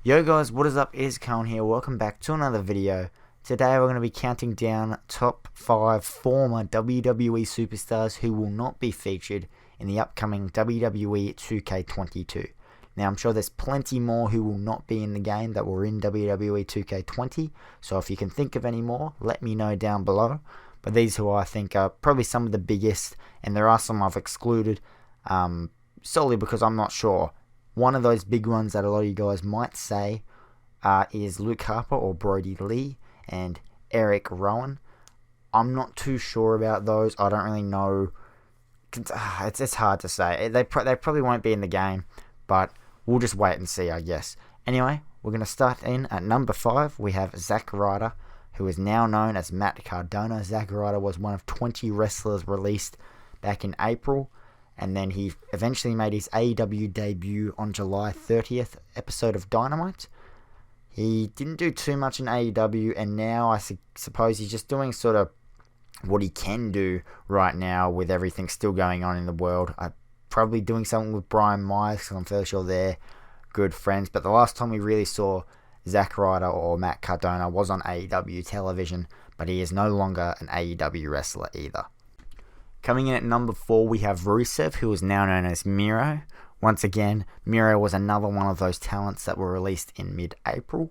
Yo guys, what is up? It's Colin here. Welcome back to another video. Today we're going to be counting down top 5 former WWE superstars who will not be featured in the upcoming WWE 2K22. Now I'm sure there's plenty more who will not be in the game that were in WWE 2K20, so if you can think of any more, let me know down below. But these who I think are probably some of the biggest, and there are some I've excluded solely because I'm not sure. One of those big ones that a lot of you guys might say is Luke Harper or Brody Lee and Eric Rowan. I'm not too sure about those. I don't really know. It's hard to say. They probably won't be in the game, but we'll just wait and see, I guess. Anyway, we're going to start in at number 5. We have Zack Ryder, who is now known as Matt Cardona. Zack Ryder was one of 20 wrestlers released back in April. And then he eventually made his AEW debut on July 30th episode of Dynamite. He didn't do too much in AEW, and now I suppose he's just doing sort of what he can do right now with everything still going on in the world. Probably doing something with Brian Myers, because I'm fairly sure they're good friends. But the last time we really saw Zack Ryder or Matt Cardona was on AEW television, but he is no longer an AEW wrestler either. Coming in at number 4, we have Rusev, who is now known as Miro. Once again, Miro was another one of those talents that were released in mid-April.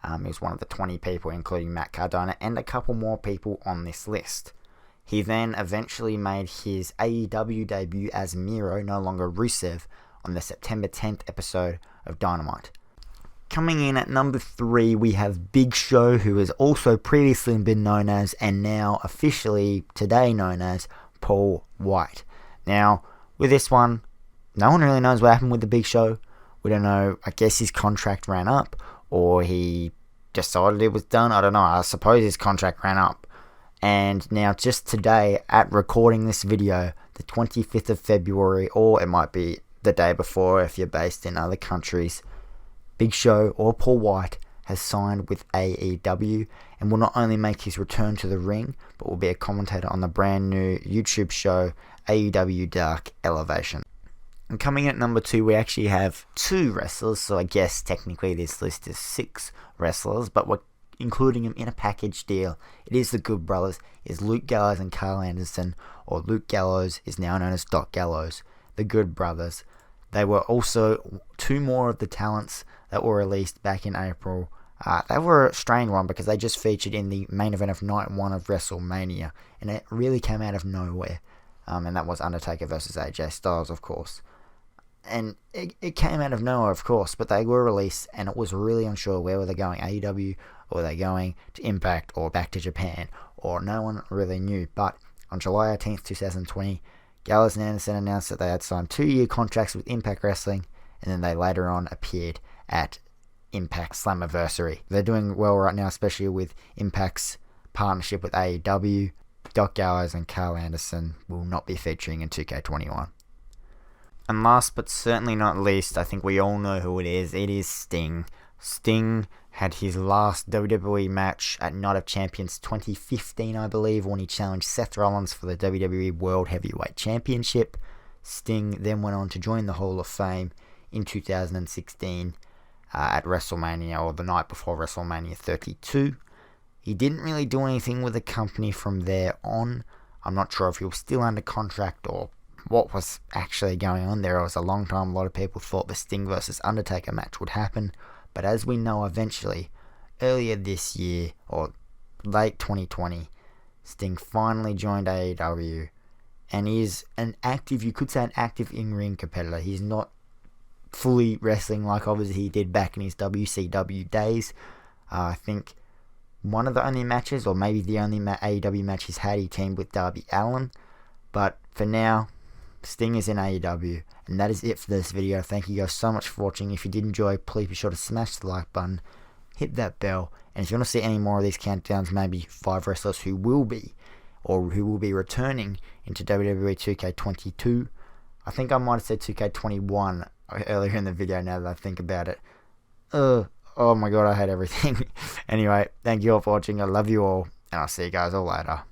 He was one of the 20 people, including Matt Cardona, and a couple more people on this list. He then eventually made his AEW debut as Miro, no longer Rusev, on the September 10th episode of Dynamite. Coming in at number 3, we have Big Show, who has also previously been known as, and now officially today known as, Paul White. Now, with this one, no one really knows what happened with the Big Show. We don't know. I guess his contract ran up, or he decided it was done. I don't know. I suppose his contract ran up. And now, just today, at recording this video, the 25th of February, or it might be the day before if you're based in other countries, Big Show or Paul White has signed with AEW and will not only make his return to the ring, but will be a commentator on the brand new YouTube show AEW Dark Elevation. And coming in at number 2, we actually have 2 wrestlers, so I guess technically this list is 6 wrestlers, but we're including them in a package deal. It is the Good Brothers, is Luke Gallows and Carl Anderson, or Luke Gallows is now known as Doc Gallows, the Good Brothers. They were also 2 more of the talents that were released back in April. They were a strange one because they just featured in the main event of Night 1 of WrestleMania, and it really came out of nowhere. And that was Undertaker versus AJ Styles, of course. And it came out of nowhere, of course, but they were released, and it was really unsure where were they going, AEW, or were they going to Impact, or back to Japan, or no one really knew. But on July 18th, 2020, Gallows and Anderson announced that they had signed 2-year contracts with Impact Wrestling, and then they later on appeared at Impact Slammiversary. They're doing well right now, especially with Impact's partnership with AEW. Doc Gallows and Carl Anderson will not be featuring in 2K21. And last but certainly not least, I think we all know who it is. It is Sting. Sting had his last WWE match at Night of Champions 2015, I believe, when he challenged Seth Rollins for the WWE World Heavyweight Championship. Sting then went on to join the Hall of Fame in 2016 at WrestleMania, or the night before WrestleMania 32. He didn't really do anything with the company from there on. I'm not sure if he was still under contract or what was actually going on there. It was a long time. A lot of people thought the Sting versus Undertaker match would happen. But as we know, eventually, earlier this year, or late 2020, Sting finally joined AEW and is an active, you could say an active in-ring competitor. He's not fully wrestling like obviously he did back in his WCW days. I think one of the only matches, or maybe the only AEW match he's had, he teamed with Darby Allin. But for now, Sting is in AEW, and that is it for this video. Thank you guys so much for watching. If you did enjoy, please be sure to smash the like button, hit that bell, and if you want to see any more of these countdowns, maybe 5 wrestlers who will be returning into WWE 2K22. I think I might have said 2K21 earlier in the video now that I think about it. Oh my god, I hate everything. Anyway, thank you all for watching. I love you all, and I'll see you guys all later.